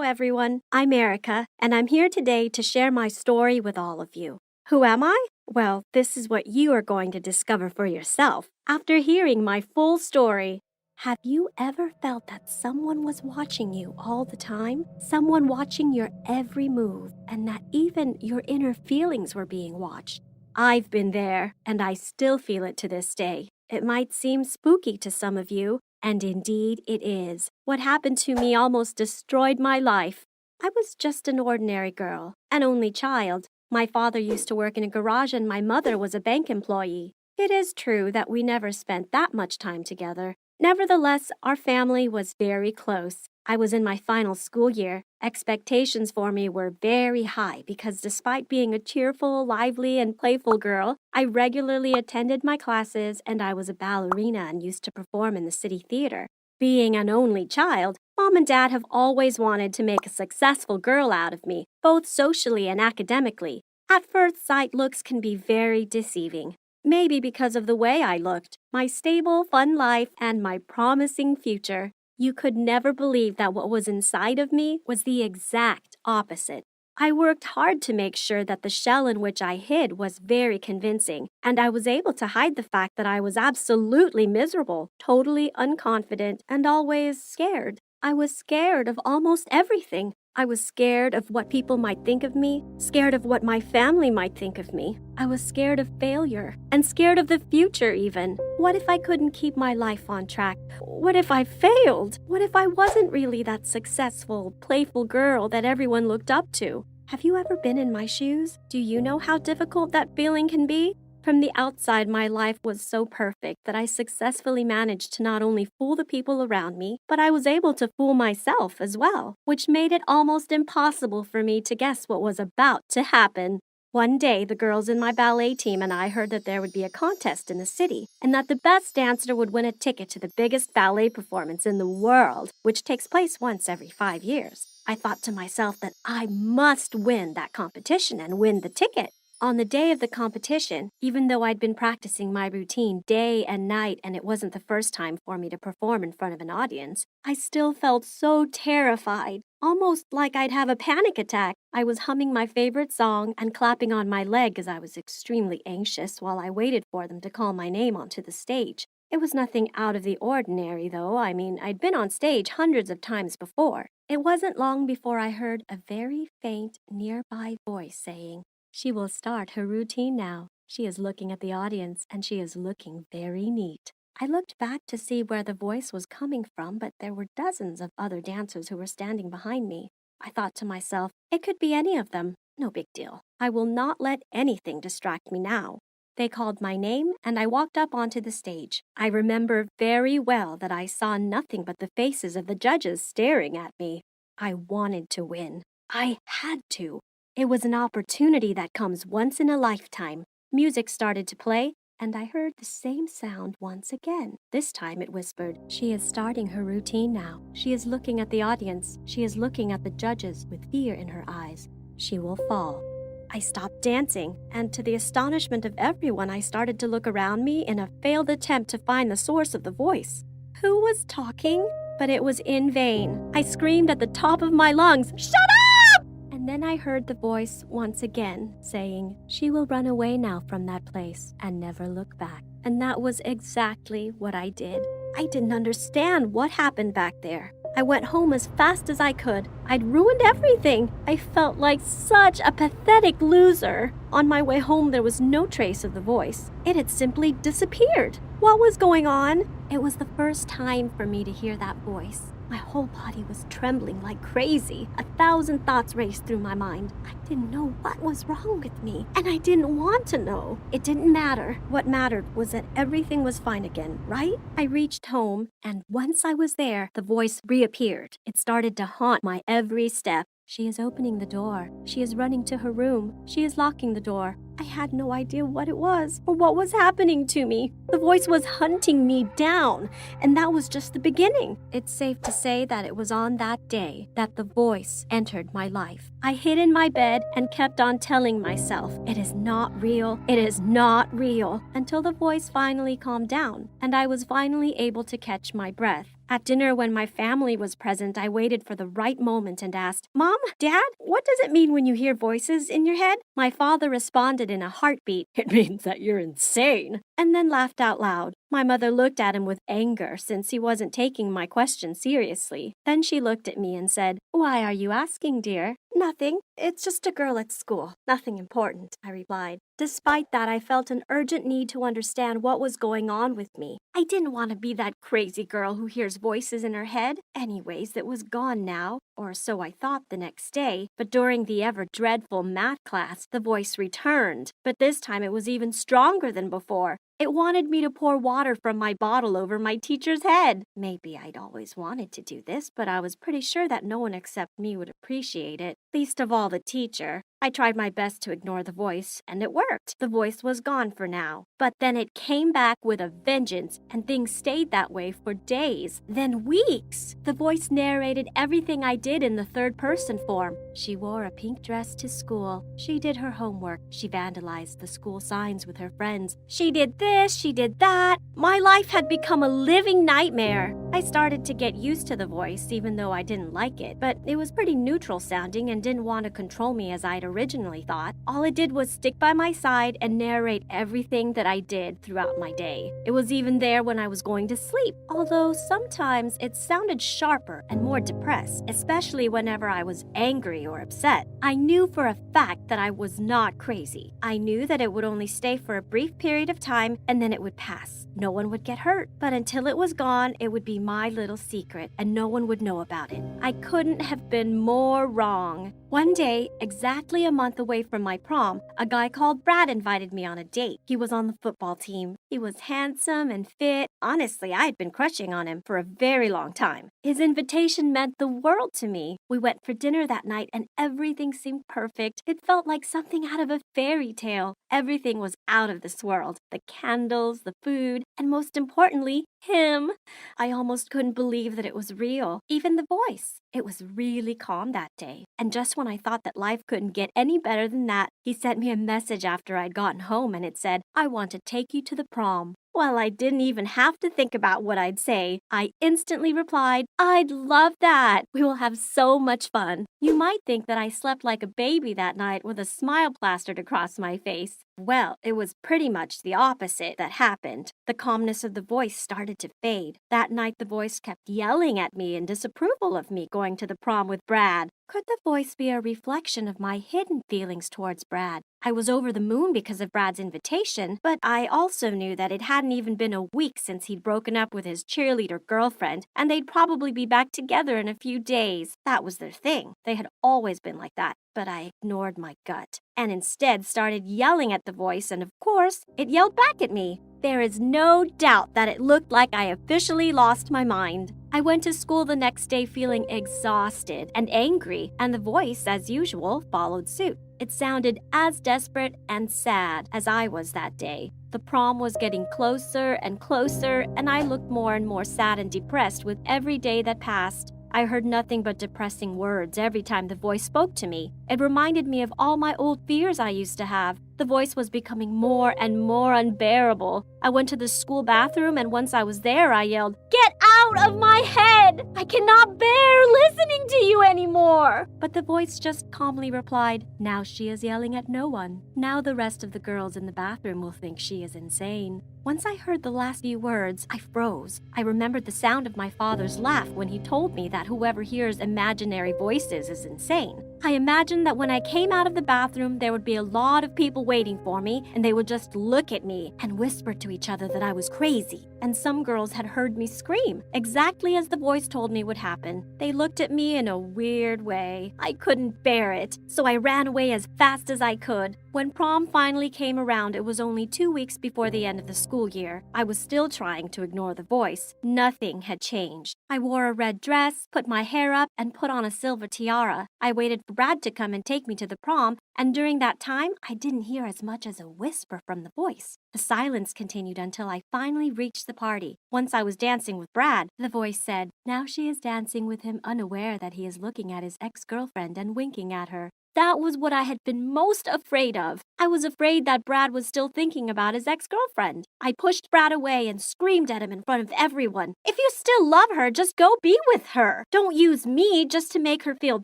everyone. I'm Erica, and I'm here today to share my story with all of you. Who am I? Well, this is what you are going to discover for yourself after hearing my full story. Have you ever felt that someone was watching you all the time? Someone watching your every move, and that even your inner feelings were being watched? I've been there, and I still feel it to this day. It might seem spooky to some of you, and indeed it is. What happened to me almost destroyed my life. I was just an ordinary girl, an only child. My father used to work in a garage and my mother was a bank employee. It is true that we never spent that much time together. Nevertheless, our family was very close. I was in my final school year. Expectations for me were very high because despite being a cheerful, lively, and playful girl, I regularly attended my classes and I was a ballerina and used to perform in the city theater. Being an only child, Mom and Dad have always wanted to make a successful girl out of me, both socially and academically. At first sight, looks can be very deceiving. Maybe because of the way I looked, my stable, fun life, and my promising future. You could never believe that what was inside of me was the exact opposite. I worked hard to make sure that the shell in which I hid was very convincing, and I was able to hide the fact that I was absolutely miserable, totally unconfident, and always scared. I was scared of almost everything. I was scared of what people might think of me, scared of what my family might think of me. I was scared of failure, and scared of the future even. What if I couldn't keep my life on track? What if I failed? What if I wasn't really that successful, playful girl that everyone looked up to? Have you ever been in my shoes? Do you know how difficult that feeling can be? From the outside, my life was so perfect that I successfully managed to not only fool the people around me, but I was able to fool myself as well, which made it almost impossible for me to guess what was about to happen. One day, the girls in my ballet team and I heard that there would be a contest in the city, and that the best dancer would win a ticket to the biggest ballet performance in the world, which takes place once every 5 years. I thought to myself that I must win that competition and win the ticket. On the day of the competition, even though I'd been practicing my routine day and night and it wasn't the first time for me to perform in front of an audience, I still felt so terrified, almost like I'd have a panic attack. I was humming my favorite song and clapping on my leg as I was extremely anxious while I waited for them to call my name onto the stage. It was nothing out of the ordinary, though. I mean, I'd been on stage hundreds of times before. It wasn't long before I heard a very faint, nearby voice saying, "She will start her routine now. She is looking at the audience and she is looking very neat." I looked back to see where the voice was coming from, but there were dozens of other dancers who were standing behind me. I thought to myself, it could be any of them. No big deal. I will not let anything distract me now. They called my name and I walked up onto the stage. I remember very well that I saw nothing but the faces of the judges staring at me. I wanted to win. I had to. It was an opportunity that comes once in a lifetime. Music started to play, and I heard the same sound once again. This time it whispered, "She is starting her routine now. She is looking at the audience. She is looking at the judges with fear in her eyes. She will fall." I stopped dancing, and to the astonishment of everyone, I started to look around me in a failed attempt to find the source of the voice. Who was talking? But it was in vain. I screamed at the top of my lungs, "Shut up!" And then I heard the voice once again saying, "She will run away now from that place and never look back." And that was exactly what I did. I didn't understand what happened back there. I went home as fast as I could. I'd ruined everything. I felt like such a pathetic loser. On my way home, there was no trace of the voice. It had simply disappeared. What was going on? It was the first time for me to hear that voice. My whole body was trembling like crazy. 1,000 thoughts raced through my mind. I didn't know what was wrong with me, and I didn't want to know. It didn't matter. What mattered was that everything was fine again, right? I reached home, and once I was there, the voice reappeared. It started to haunt my every step. She is opening the door. She is running to her room. She is locking the door. I had no idea what it was or what was happening to me. The voice was hunting me down, and that was just the beginning. It's safe to say that it was on that day that the voice entered my life. I hid in my bed and kept on telling myself, "It is not real. It is not real," until the voice finally calmed down, and I was finally able to catch my breath. At dinner, when my family was present, I waited for the right moment and asked, Mom, Dad, what does it mean when you hear voices in your head? My father responded in a heartbeat, It means that you're insane, and then laughed out loud. My mother looked at him with anger since he wasn't taking my question seriously. Then she looked at me and said, Why are you asking, dear? Nothing. It's just a girl at school. Nothing important, I replied. Despite that, I felt an urgent need to understand what was going on with me. I didn't want to be that crazy girl who hears voices in her head. Anyways, it was gone now, or so I thought the next day. But during the ever-dreadful math class, the voice returned. But this time it was even stronger than before. It wanted me to pour water from my bottle over my teacher's head. Maybe I'd always wanted to do this, but I was pretty sure that no one except me would appreciate it, least of all the teacher. I tried my best to ignore the voice, and it worked. The voice was gone for now. But then it came back with a vengeance, and things stayed that way for days, then weeks. The voice narrated everything I did in the third-person form. She wore a pink dress to school. She did her homework. She vandalized the school signs with her friends. She did this, she did that. My life had become a living nightmare. I started to get used to the voice, even though I didn't like it, but it was pretty neutral sounding and didn't want to control me as I'd originally thought. All it did was stick by my side and narrate everything that I did throughout my day. It was even there when I was going to sleep, although sometimes it sounded sharper and more depressed, especially whenever I was angry or upset. I knew for a fact that I was not crazy. I knew that it would only stay for a brief period of time and then it would pass. No one would get hurt, but until it was gone, it would be my little secret and no one would know about it. I couldn't have been more wrong. One day, exactly a month away from my prom, a guy called Brad invited me on a date. He was on the football team. He was handsome and fit. Honestly, I had been crushing on him for a very long time. His invitation meant the world to me. We went for dinner that night and everything seemed perfect. It felt like something out of a fairy tale. Everything was out of this world. The candles, the food, and most importantly, him. I almost couldn't believe that it was real. Even the voice. It was really calm that day. And just when I thought that life couldn't get any better than that, he sent me a message after I'd gotten home and it said, I want to take you to the prom. Well, I didn't even have to think about what I'd say. I instantly replied, I'd love that. We will have so much fun. You might think that I slept like a baby that night with a smile plastered across my face. Well, it was pretty much the opposite that happened. The calmness of the voice started to fade. That night, the voice kept yelling at me in disapproval of me going to the prom with Brad. Could the voice be a reflection of my hidden feelings towards Brad? I was over the moon because of Brad's invitation, but I also knew that it hadn't even been a week since he'd broken up with his cheerleader girlfriend, and they'd probably be back together in a few days. That was their thing. They had always been like that. But I ignored my gut and instead started yelling at the voice, and of course, it yelled back at me. There is no doubt that it looked like I officially lost my mind. I went to school the next day feeling exhausted and angry, and the voice, as usual, followed suit. It sounded as desperate and sad as I was that day. The prom was getting closer and closer, and I looked more and more sad and depressed with every day that passed. I heard nothing but depressing words every time the voice spoke to me. It reminded me of all my old fears I used to have. The voice was becoming more and more unbearable. I went to the school bathroom, and once I was there, I yelled, Get out of my head! I cannot bear listening to you anymore! But the voice just calmly replied, Now she is yelling at no one. Now the rest of the girls in the bathroom will think she is insane. Once I heard the last few words, I froze. I remembered the sound of my father's laugh when he told me that whoever hears imaginary voices is insane. I imagined that when I came out of the bathroom, there would be a lot of people waiting for me, and they would just look at me and whisper to each other that I was crazy. And some girls had heard me scream, exactly as the voice told me would happen. They looked at me in a weird way. I couldn't bear it, so I ran away as fast as I could. When prom finally came around, it was only 2 weeks before the end of the school year. I was still trying to ignore the voice. Nothing had changed. I wore a red dress, put my hair up, and put on a silver tiara. I waited for Brad to come and take me to the prom, and during that time, I didn't hear as much as a whisper from the voice. The silence continued until I finally reached the party. Once I was dancing with Brad, the voice said, Now she is dancing with him unaware that he is looking at his ex-girlfriend and winking at her. That was what I had been most afraid of. I was afraid that Brad was still thinking about his ex-girlfriend. I pushed Brad away and screamed at him in front of everyone. If you still love her, just go be with her. Don't use me just to make her feel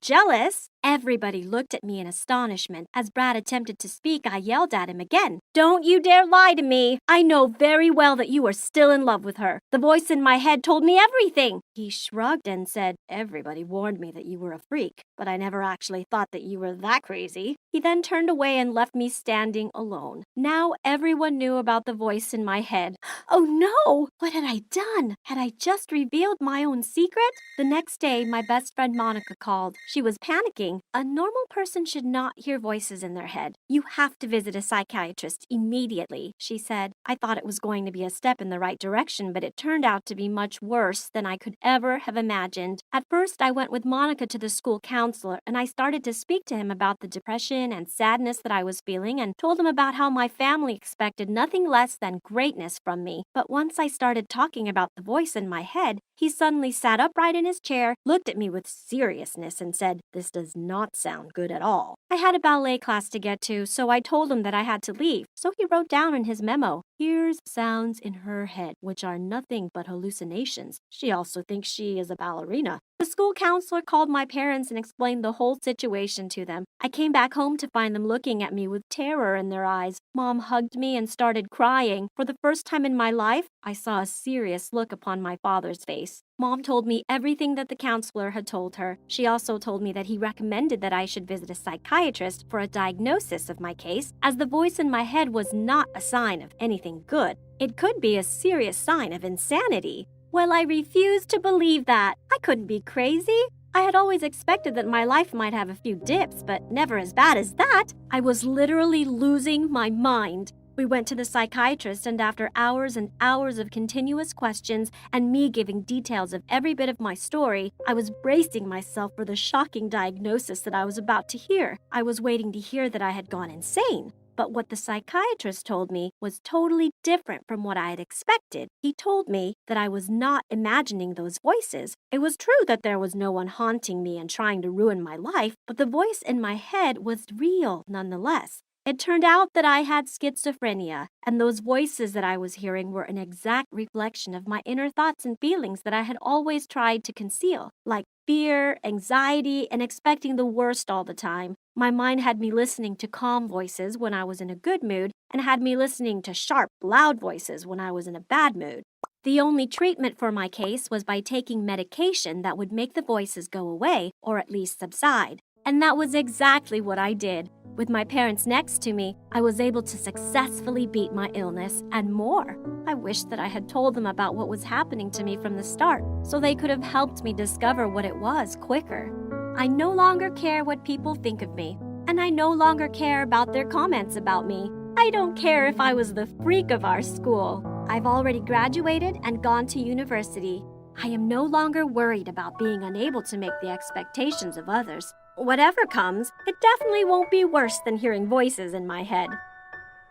jealous. Everybody looked at me in astonishment. As Brad attempted to speak, I yelled at him again. Don't you dare lie to me. I know very well that you are still in love with her. The voice in my head told me everything. He shrugged and said, everybody warned me that you were a freak, but I never actually thought that you were that crazy. He then turned away and left me standing alone. Now everyone knew about the voice in my head. Oh no! What had I done? Had I just revealed my own secret? The next day, my best friend Monica called. She was panicking. A normal person should not hear voices in their head. You have to visit a psychiatrist immediately, she said. I thought it was going to be a step in the right direction, but it turned out to be much worse than I could ever have imagined. At first, I went with Monica to the school counselor, and I started to speak to him about the depression and sadness that I was feeling and told him about how my family expected nothing less than greatness from me. But once I started talking about the voice in my head, he suddenly sat upright in his chair, looked at me with seriousness, and said, "This does not sound good at all." I had a ballet class to get to, so I told him that I had to leave. So he wrote down in his memo, "Hears sounds in her head, which are nothing but hallucinations. She also thinks she is a ballerina." The school counselor called my parents and explained the whole situation to them. I came back home to find them looking at me with terror in their eyes. Mom hugged me and started crying. For the first time in my life, I saw a serious look upon my father's face. Mom told me everything that the counselor had told her. She also told me that he recommended that I should visit a psychiatrist for a diagnosis of my case, as the voice in my head was not a sign of anything good. It could be a serious sign of insanity. Well, I refused to believe that. I couldn't be crazy. I had always expected that my life might have a few dips, but never as bad as that. I was literally losing my mind. We went to the psychiatrist, and after hours and hours of continuous questions and me giving details of every bit of my story, I was bracing myself for the shocking diagnosis that I was about to hear. I was waiting to hear that I had gone insane. But what the psychiatrist told me was totally different from what I had expected. He told me that I was not imagining those voices. It was true that there was no one haunting me and trying to ruin my life, but the voice in my head was real nonetheless. It turned out that I had schizophrenia, and those voices that I was hearing were an exact reflection of my inner thoughts and feelings that I had always tried to conceal, like fear, anxiety, and expecting the worst all the time. My mind had me listening to calm voices when I was in a good mood, and had me listening to sharp, loud voices when I was in a bad mood. The only treatment for my case was by taking medication that would make the voices go away, or at least subside. And that was exactly what I did. With my parents next to me, I was able to successfully beat my illness and more. I wish that I had told them about what was happening to me from the start, so they could have helped me discover what it was quicker. I no longer care what people think of me, and I no longer care about their comments about me. I don't care if I was the freak of our school. I've already graduated and gone to university. I am no longer worried about being unable to make the expectations of others. Whatever comes, it definitely won't be worse than hearing voices in my head.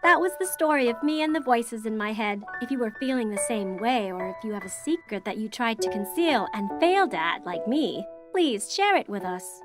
That was the story of me and the voices in my head. If you are feeling the same way, or if you have a secret that you tried to conceal and failed at, like me, please share it with us.